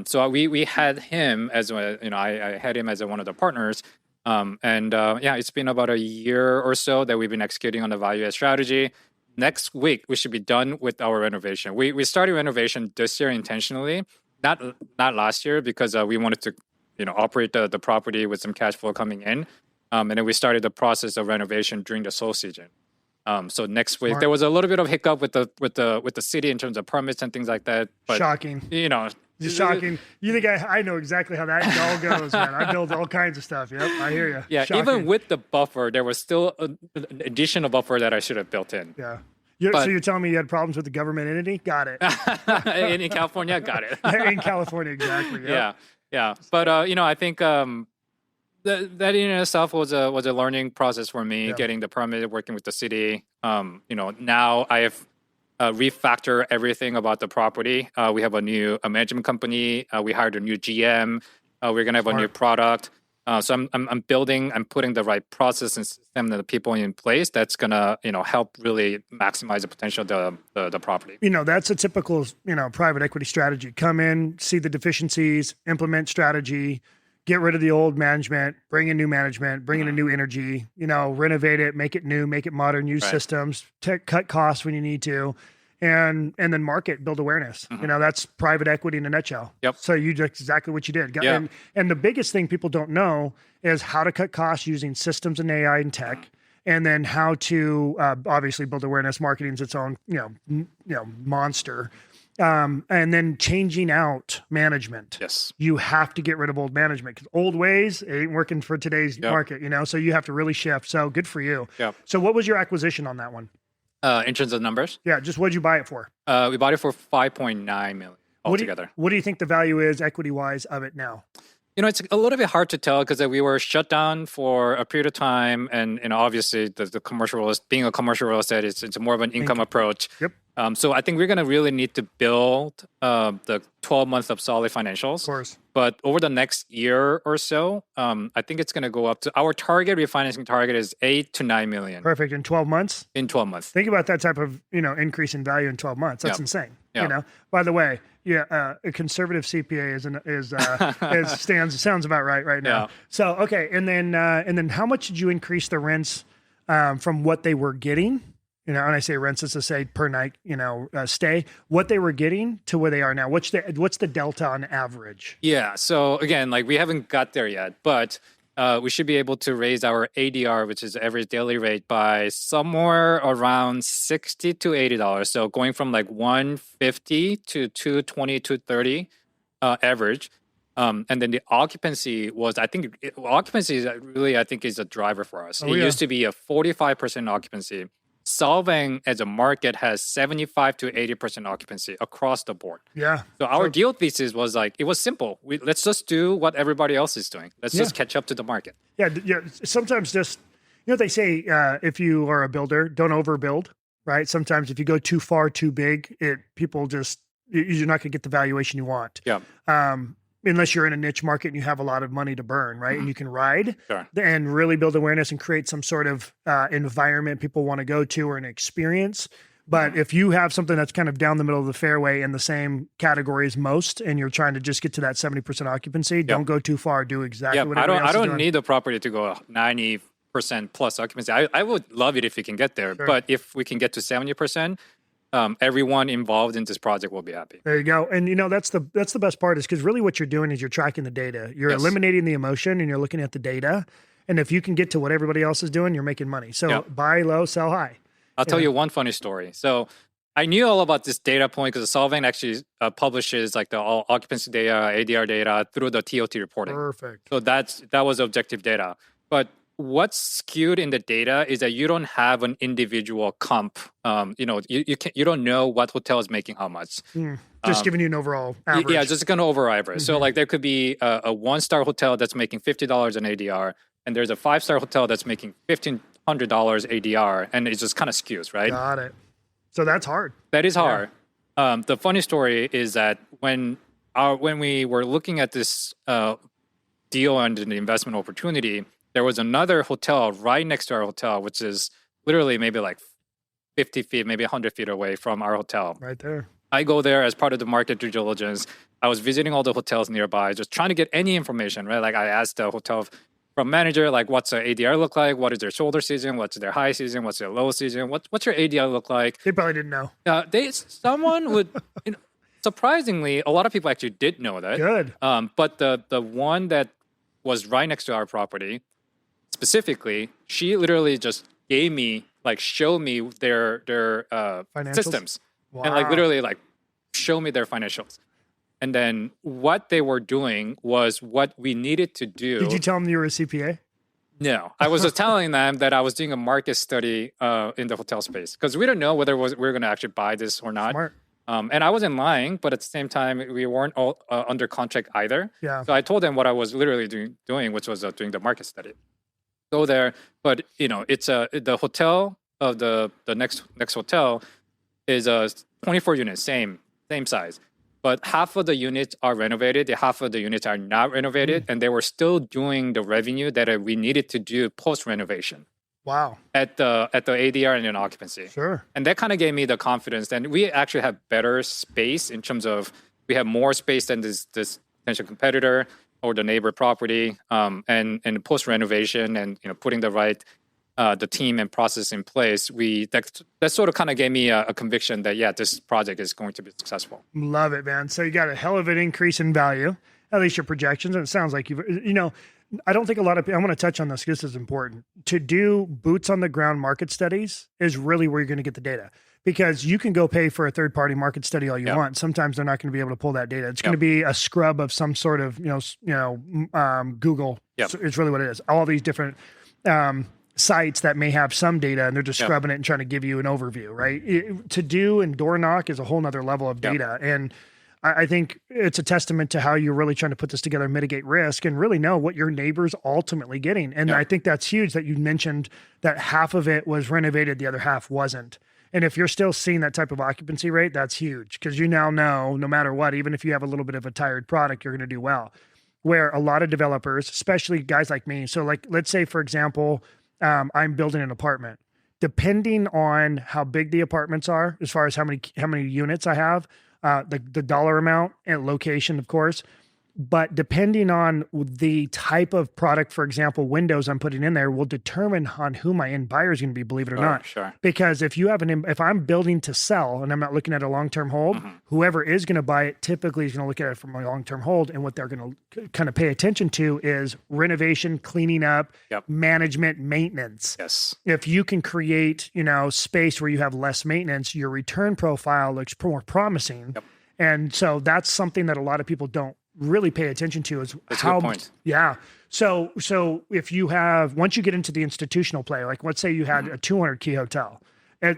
So we had him as I had him as one of the partners. It's been about a year or so that we've been executing on the value add strategy. Next week, we should be done with our renovation. We started renovation this year intentionally, not last year, because we wanted to, operate the property with some cash flow coming in. And then we started the process of renovation during the slow season. So next week, there was a little bit of hiccup with the city in terms of permits and things like that. But, shocking. Just shocking. You think I know exactly how that all goes, man. I build all kinds of stuff. Yep, I hear you. Yeah, shocking. Even with the buffer, there was still an additional buffer that I should have built in. Yeah. So you're telling me you had problems with the government entity? Got it. in California, got it. In California, exactly. Yep. Yeah. But I think that in itself was a learning process for me, getting the permit, working with the city. Now I have refactor everything about the property. We have a new management company. We hired a new GM. We're gonna have a new product. So I'm putting the right process and system and the people in place that's gonna help really maximize the potential of the property. That's a typical private equity strategy. Come in, see the deficiencies, implement strategy, get rid of the old management, bring in new management, bring in a new energy, renovate it, make it new, make it modern, use systems, cut costs when you need to, and then market, build awareness. That's private equity in a nutshell. Yep. So you did exactly what you did. Yeah. And the biggest thing people don't know is how to cut costs using systems and AI and tech. And then how to obviously build awareness. Marketing is its own, monster. And then changing out management. Yes. You have to get rid of old management because old ways it ain't working for today's market, So you have to really shift. So good for you. Yeah. So what was your acquisition on that one? In terms of numbers? Yeah. Just what'd you buy it for? We bought it for $5.9 million. altogether. What do you think the value is equity-wise of it now? It's a little bit hard to tell because we were shut down for a period of time, and obviously the commercial being a commercial real estate, it's more of an income approach. Yep. So I think we're going to really need to build the 12 months of solid financials. Of course. But over the next year or so, I think it's going to go up to our refinancing target is 8 to 9 million. Perfect. In 12 months? In 12 months. Think about that type of, increase in value in 12 months. That's insane. Yeah. By the way, a conservative CPA sounds about right now. Yeah. So, okay. And then how much did you increase the rents from what they were getting? And I say rents, it's to say per night, stay, what they were getting to where they are now. What's the delta on average? Yeah. So again, we haven't got there yet, but we should be able to raise our ADR, which is average daily rate, by somewhere around $60 to $80. So going from $150 to $220, $230 average. And then the occupancy was, occupancy is really, is a driver for us. It used to be a 45% occupancy. Solvang as a market has 75 to 80% occupancy across the board. Yeah. So our deal thesis was it was simple. Let's just do what everybody else is doing. Let's just catch up to the market. Yeah. Sometimes just, they say if you are a builder, don't overbuild, right? Sometimes if you go too far, too big, you're not going to get the valuation you want. Yeah. Unless you're in a niche market and you have a lot of money to burn, right? And you can ride Sure. and really build awareness and create some sort of environment people want to go to or an experience. But if you have something that's kind of down the middle of the fairway in the same category as most, and you're trying to just get to that 70% occupancy, don't go too far. Do exactly what everybody else is doing. I don't need the property to go 90% plus occupancy. I would love it if we can get there. Sure. But if we can get to 70%, everyone involved in this project will be happy. There you go. And that's the best part is because really what you're doing is you're tracking the data. You're eliminating the emotion and you're looking at the data. And if you can get to what everybody else is doing, you're making money. So buy low, sell high. I'll tell you one funny story. So I knew all about this data point because Solvang actually publishes the all occupancy data, ADR data through the TOT reporting. Perfect. So that was objective data. But what's skewed in the data is that you don't have an individual comp. You don't know what hotel is making how much. Just giving you an overall average. Yeah, just going to over average. Mm-hmm. So there could be a 1-star hotel that's making $50 in ADR, and there's a 5-star hotel that's making $1,500 ADR, and it just kind of skews, right? Got it. So that's hard. That is hard. The funny story is that when we were looking at this deal and the investment opportunity, there was another hotel right next to our hotel, which is literally maybe 50 feet, maybe 100 feet away from our hotel. Right there. I go there as part of the market due diligence. I was visiting all the hotels nearby, just trying to get any information, right? I asked the hotel from manager, what's the ADR look like? What is their shoulder season? What's their high season? What's their low season? What's your ADR look like? They probably didn't know. Someone would, surprisingly, a lot of people actually did know that. Good. But the one that was right next to our property, specifically, she literally just gave me, show me their systems. Wow. And literally show me their financials. And then what they were doing was what we needed to do. Did you tell them you were a CPA? No, I was just telling them that I was doing a market study in the hotel space because we don't know whether we were going to actually buy this or not. Smart. And I wasn't lying, but at the same time, we weren't all under contract either. Yeah. So I told them what I was literally doing, which was doing the market study. Go there, but it's the hotel of the next hotel is a 24 units, same size, but half of the units are renovated, the half of the units are not renovated, and they were still doing the revenue that we needed to do post renovation. Wow. At the ADR and in occupancy. Sure. And that kind of gave me the confidence. And we actually have better space in terms of we have more space than this potential competitor or the neighbor property. And post renovation and putting the right the team and process in place, that sort of kind of gave me a conviction that this project is going to be successful. Love it, man. So you got a hell of an increase in value, at least your projections, and it sounds like I don't think a lot of people, I want to touch on this because this is important. To do boots on the ground market studies is really where you're going to get the data, because you can go pay for a third party market study all you want. Sometimes they're not going to be able to pull that data. It's going to be a scrub of some sort of, Google. Yep. It's really what it is. All these different sites that may have some data and they're just scrubbing it and trying to give you an overview, right? To do and door knock is a whole nother level of data. And I think it's a testament to how you're really trying to put this together, mitigate risk, and really know what your neighbor's ultimately getting. And I think that's huge that you mentioned that half of it was renovated, the other half wasn't. And if you're still seeing that type of occupancy rate, that's huge because you now know no matter what, even if you have a little bit of a tired product, you're going to do well. Where a lot of developers, especially guys like me, so like let's say, for example, I'm building an apartment. Depending on how big the apartments are, as far as how many units I have, the dollar amount and location, of course, but depending on the type of product, for example, windows I'm putting in there will determine on who my end buyer is going to be, believe it or not. Sure. Because if I'm building to sell and I'm not looking at a long-term hold, whoever is going to buy it typically is going to look at it from a long-term hold. And what they're going to kind of pay attention to is renovation, cleaning up, management, maintenance. Yes. If you can create, space where you have less maintenance, your return profile looks more promising. Yep. And so that's something that a lot of people don't really pay attention to is that's how, a good point. Yeah. So if you have, once you get into the institutional play, like let's say you had a 200 key hotel, you're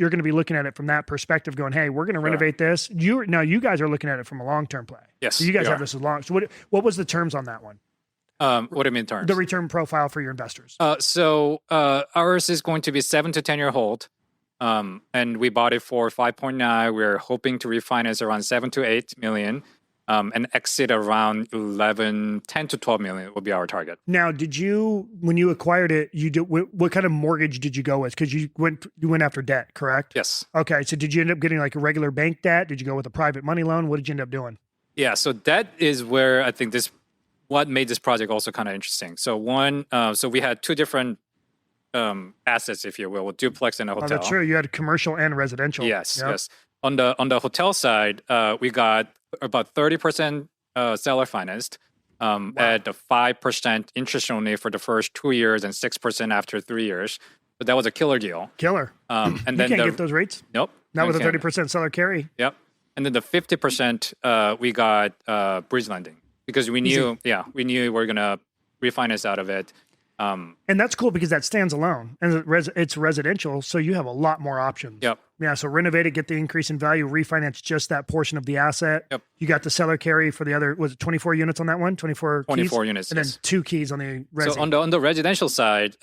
going to be looking at it from that perspective going, hey, we're going to renovate this. You guys are looking at it from a long-term play. Yes. So you guys have this as long. So what was the terms on that one? What do you mean terms? The return profile for your investors. So ours is going to be 7 to 10 year hold. And we bought it for 5.9. We're hoping to refinance around 7 to 8 million. And exit around 10 to 12 million will be our target. Now, when you acquired it, what kind of mortgage did you go with? Because you went after debt, correct? Yes. Okay. So did you end up getting like a regular bank debt? Did you go with a private money loan? What did you end up doing? Yeah. So that is where I think what made this project also kind of interesting. So so we had two different assets, if you will, a duplex and a hotel. Oh, that's true. You had commercial and residential. Yes. Yes. On the hotel side, we got about 30% seller financed at a 5% interest only for the first 2 years and 6% after 3 years. So that was a killer deal. Killer. And you then can't get those rates? Nope. Not with a 30% seller carry. Yep. And then the 50% we got bridge lending because we knew we were gonna refinance out of it. And that's cool because that stands alone and it's residential. So you have a lot more options. Yep. Yeah. So renovate it, get the increase in value, refinance just that portion of the asset. Yep. You got the seller carry for the other, was it 24 units on that one? 24 keys? Units. And then 2 keys on the resi. So on the residential side,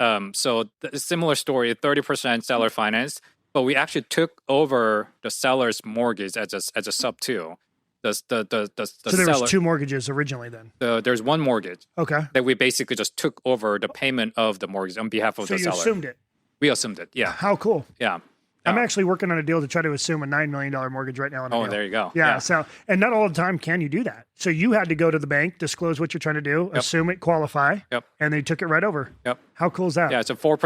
similar story, 30% seller financed, but we actually took over the seller's mortgage as a sub two. So there was 2 mortgages originally then? There's one mortgage. Okay. That we basically just took over the payment of the mortgage on behalf of the seller. So you assumed it? We assumed it, yeah. How cool. Yeah. I'm actually working on a deal to try to assume a $9 million mortgage right now. Oh, there you go. Yeah. So, and not all the time can you do that. So you had to go to the bank, disclose what you're trying to do, assume it, qualify, and they took it right over. Yep. How cool is that? Yeah, it's a 4%,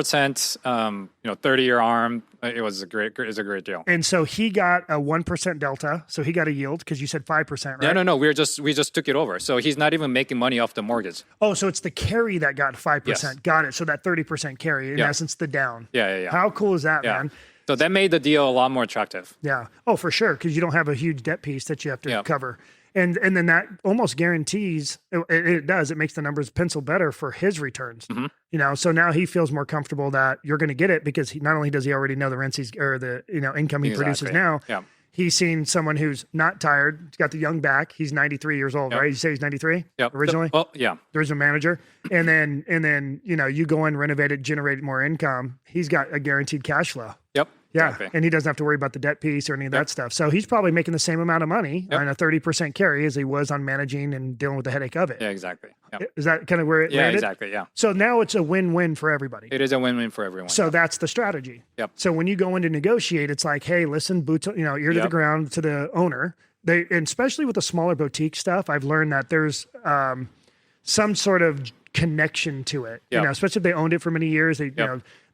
30-year arm. It was a great deal. And so he got a 1% delta. So he got a yield because you said 5%, right? No. We just took it over. So he's not even making money off the mortgage. Oh, so it's the carry that got 5%. Yes. Got it. So that 30% carry, in essence, the down. Yeah. How cool is that, man? So that made the deal a lot more attractive. Yeah. Oh, for sure. Because you don't have a huge debt piece that you have to cover. And then that almost guarantees, it does, it makes the numbers pencil better for his returns. Mm-hmm. So now he feels more comfortable that you're going to get it because not only does he already know the rents or the income he produces now, he's seen someone who's not tired. He's got the young back. He's 93 years old, right? You say he's 93 originally? There's a manager. And then, you go in, renovate it, generate more income. He's got a guaranteed cash flow. Yep. Yeah. Exactly. And he doesn't have to worry about the debt piece or any of that stuff. So he's probably making the same amount of money on a 30% carry as he was on managing and dealing with the headache of it. Yeah, exactly. Yep. Is that kind of where it landed? Exactly. Yeah. So now it's a win-win for everybody. It is a win-win for everyone. So that's the strategy. Yep. So when you go in to negotiate, it's like, hey, listen, boots, ear to the ground to the owner. And especially with the smaller boutique stuff, I've learned that there's some sort of connection to it, especially if they owned it for many years.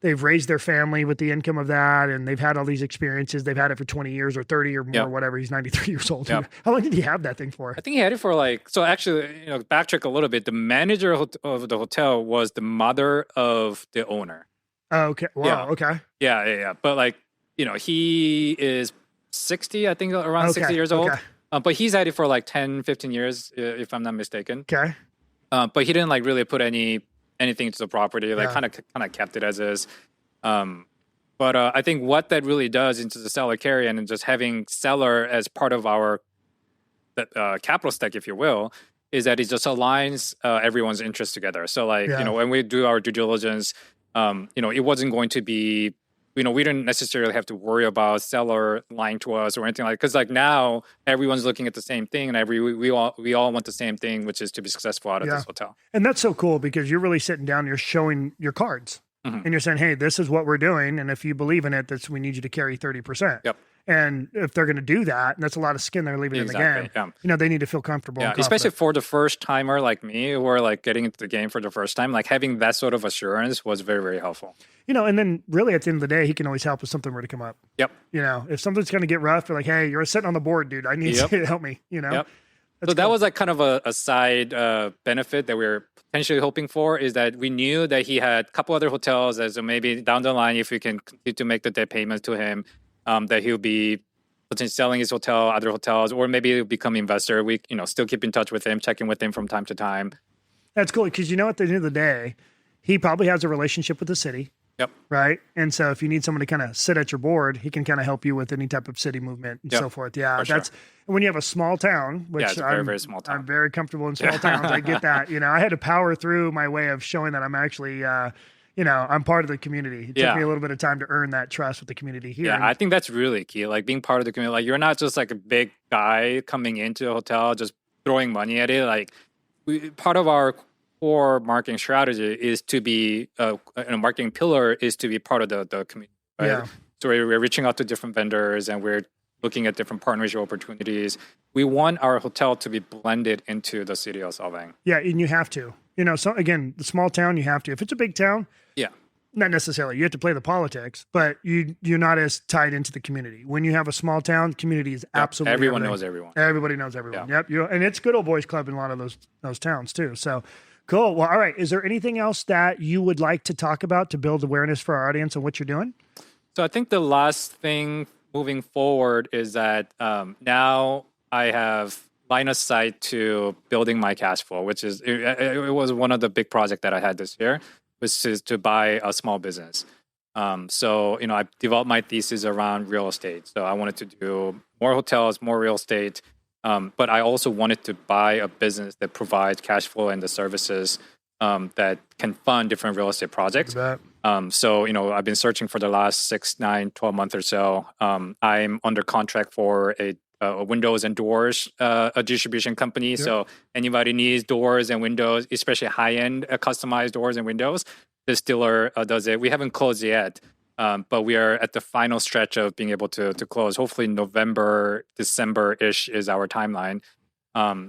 They've raised their family with the income of that, and they've had all these experiences. They've had it for 20 years or 30 or more, whatever. He's 93 years old. How long did he have that thing for? I think he had it for backtrack a little bit. The manager of the hotel was the mother of the owner. Oh, okay. Wow. Okay. Yeah. But he is 60, I think around 60 years old. But he's had it for 10, 15 years, if I'm not mistaken. Okay. But he didn't really put anything into the property. Kind of kept it as is. But I think what that really does into the seller carry and just having seller as part of our capital stack, if you will, is that it just aligns everyone's interests together. So like, when we do our due diligence, it wasn't going to be, we didn't necessarily have to worry about seller lying to us or anything like, because like now everyone's looking at the same thing, and we all want the same thing, which is to be successful out of this hotel. And that's so cool because you're really sitting down, you're showing your cards, and you're saying, hey, this is what we're doing, and if you believe in it, we need you to carry 30%. Yep. And if they're going to do that, and that's a lot of skin they're leaving in the game, they need to feel comfortable. Yeah, especially for the first timer like me, who are like getting into the game for the first time, like having that sort of assurance was very, very helpful. And then really at the end of the day, he can always help if something were to come up. Yep. If something's going to get rough, they're like, hey, you're sitting on the board, dude. I need you to help me, Yep. So that was like kind of a side benefit that we were potentially hoping for, is that we knew that he had a couple other hotels, so maybe down the line, if we can continue to make the debt payments to him, that he'll be potentially selling his hotel, other hotels, or maybe he'll become investor. We, still keep in touch with him, checking with him from time to time. That's cool because at the end of the day, he probably has a relationship with the city. Yep. Right. And so if you need someone to kind of sit at your board, he can kind of help you with any type of city movement and so forth. Yeah. And when you have a small town, which it's a very, very small town. I'm very comfortable in small towns. I get that. I had to power through my way of showing that I'm actually, I'm part of the community. It took me a little bit of time to earn that trust with the community here. Yeah, I think that's really key. Like being part of the community, like you're not just like a big guy coming into a hotel, just throwing money at it. Like part of our core marketing strategy is to be a marketing pillar is to be part of the community. Right? Yeah. So we're reaching out to different vendors and we're looking at different partnership opportunities. We want our hotel to be blended into the city of Solvang. Yeah, and you have to. So again, the small town, you have to. If it's a big town, not necessarily. You have to play the politics, but you're not as tied into the community. When you have a small town, community is absolutely everyone everything. knows everyone. Everybody knows everyone. Yep. And it's good old boys club in a lot of those towns too. So cool. Well, all right. Is there anything else that you would like to talk about to build awareness for our audience on what you're doing? So I think the last thing moving forward is that now I have line of sight to building my cash flow, which is it was one of the big projects that I had this year, which is to buy a small business. So I developed my thesis around real estate. So I wanted to do more hotels, more real estate, but I also wanted to buy a business that provides cash flow and the services that can fund different real estate projects. So I've been searching for the last 6, 9, 12 months or so. I'm under contract for a windows and doors a distribution company. Yep. So anybody needs doors and windows, especially high-end customized doors and windows, the Distiller does it. We haven't closed yet, but we are at the final stretch of being able to close. Hopefully November, December-ish is our timeline.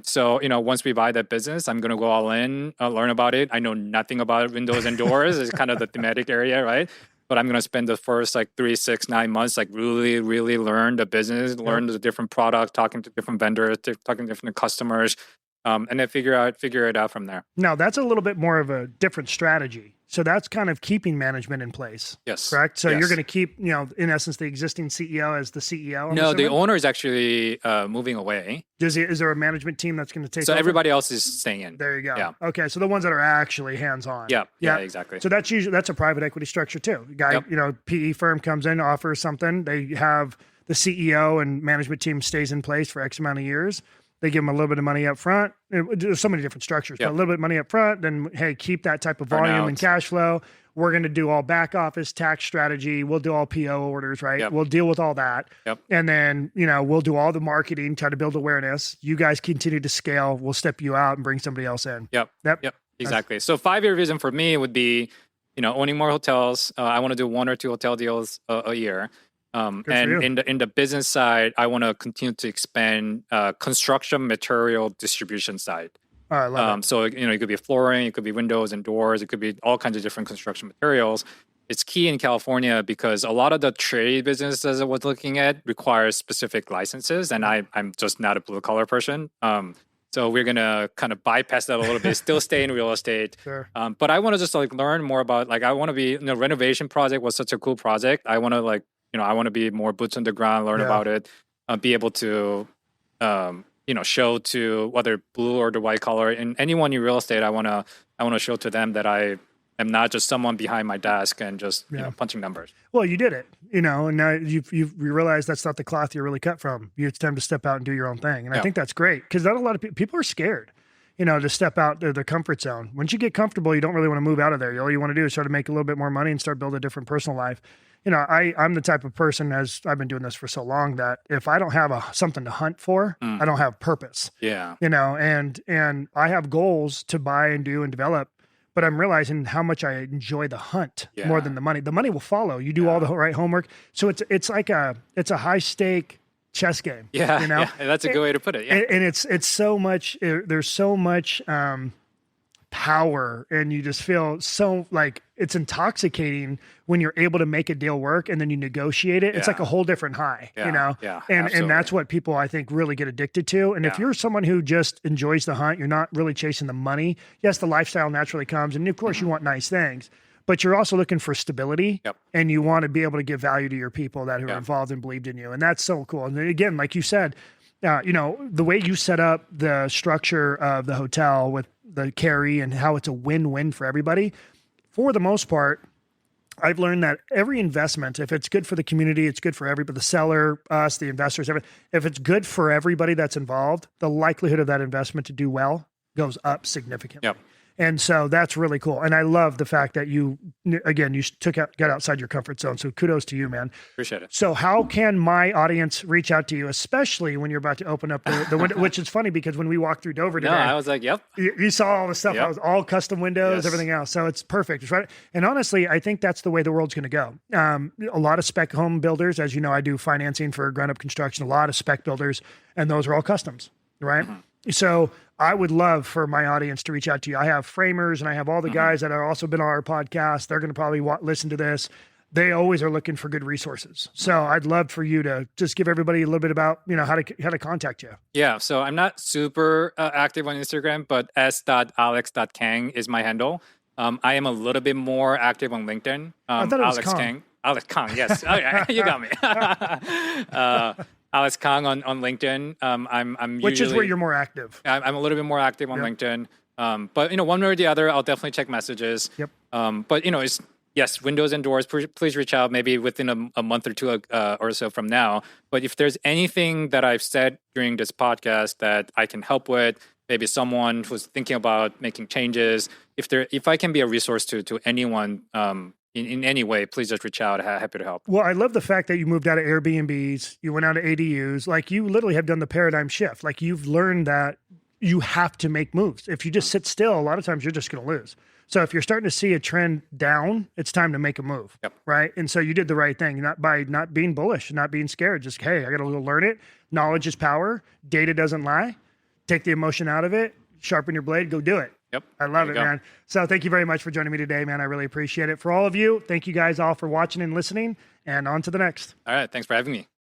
So once we buy that business, I'm going to go all in, learn about it. I know nothing about windows and doors. It's kind of the thematic area, right? But I'm going to spend the first 3, 6, 9 months, really, really learn the business, learn the different products, talking to different vendors, talking to different customers, and then figure it out from there. Now, that's a little bit more of a different strategy. So that's kind of keeping management in place. Yes. Correct? So you're going to keep, in essence, the existing CEO as the CEO? No, the owner is actually moving away. Is there a management team that's going to take So over? everybody else is staying in. There you go. Yeah. Okay, so the ones that are actually hands-on. Yeah, exactly. So that's a private equity structure too. The guy, PE firm comes in, offers something. They have the CEO and management team stays in place for X amount of years. They give them a little bit of money up front. There's so many different structures, but a little bit of money up front, then, hey, keep that type of volume and cash flow. We're going to do all back office tax strategy. We'll do all PO orders, right? Yep. We'll deal with all that. Yep. And then, we'll do all the marketing, try to build awareness. You guys continue to scale. We'll step you out and bring somebody else in. Yep. Exactly. So 5-year vision for me would be, owning more hotels. I want to do 1 or 2 hotel deals a year. And in the business side, I want to continue to expand construction material distribution side. Oh, I love it. So it could be flooring, it could be windows and doors, it could be all kinds of different construction materials. It's key in California because a lot of the trade businesses I was looking at requires specific licenses, and I'm just not a blue collar person. So we're gonna kind of bypass that a little bit, still stay in real estate. Sure. But I want to just learn more about I want to be renovation project was such a cool project. I want to I want to be more boots on the ground, learn about it, be able to, show to whether blue or the white collar and anyone in real estate. I want to show to them that I am not just someone behind my desk and just punching numbers. Well, you did it, and now you realize that's not the cloth you're really cut from. It's time to step out and do your own thing. And I think that's great because not a lot of people are scared, to step out of their comfort zone. Once you get comfortable, you don't really want to move out of there. All you want to do is start to make a little bit more money and start building a different personal life. I'm the type of person, as I've been doing this for so long, that if I don't have something to hunt for, I don't have purpose. Yeah. And I have goals to buy and do and develop, but I'm realizing how much I enjoy the hunt more than the money. The money will follow. You do all the right homework. So it's like a high stake chess game. Yeah. That's a good way to put it. Yeah. And it's so much, there's so much, power, and you just feel so like it's intoxicating when you're able to make a deal work and then you negotiate it. It's like a whole different high, Yeah, and that's what people I think really get addicted to. And if you're someone who just enjoys the hunt, you're not really chasing the money. Yes, the lifestyle naturally comes, and of course you want nice things, but you're also looking for stability, and you want to be able to give value to your people that who are involved and believed in you. And that's so cool. And again, like you said, the way you set up the structure of the hotel with the carry and how it's a win-win for everybody, for the most part, I've learned that every investment, if it's good for the community, it's good for everybody, the seller, us, the investors, everything. If it's good for everybody that's involved, the likelihood of that investment to do well goes up significantly. And so that's really cool. And I love the fact that you got outside your comfort zone. So kudos to you, man. Appreciate it. So how can my audience reach out to you, especially when you're about to open up the window, which is funny because when we walked through Dover today, I was like, you saw all the stuff. I was all custom windows, everything else. So it's perfect. It's right. And honestly, I think that's the way the world's going to go. A lot of spec home builders, as you know, I do financing for ground up construction, a lot of spec builders, and those are all customs, right? Mm-hmm. So I would love for my audience to reach out to you. I have framers and I have all the guys that have also been on our podcast. They're going to probably listen to this. They always are looking for good resources. So I'd love for you to just give everybody a little bit about, how to contact you. Yeah. So I'm not super active on Instagram, but s.alex.kang is my handle. I am a little bit more active on LinkedIn. I thought it was Alex Kang. Alex Kang. Yes. Oh, yeah. You got me. Alex Kang on LinkedIn. I'm which is where you're more active. I'm a little bit more active on LinkedIn. But one way or the other, I'll definitely check messages. But it's yes, windows and doors. Please reach out maybe within a month or two or so from now. But if there's anything that I've said during this podcast that I can help with, maybe someone who's thinking about making changes, if I can be a resource to anyone. In any way, please just reach out. Happy to help. Well, I love the fact that you moved out of Airbnbs, you went out of ADUs. Like you literally have done the paradigm shift. Like you've learned that you have to make moves. If you just sit still, a lot of times you're just going to lose. So if you're starting to see a trend down, it's time to make a move, right? And so you did the right thing, not being bullish, not being scared. Just, hey, I got to learn it. Knowledge is power. Data doesn't lie. Take the emotion out of it. Sharpen your blade. Go do it. I love it, man. So thank you very much for joining me today, man. I really appreciate it. For all of you, thank you guys all for watching and listening, and on to the next. All right. Thanks for having me.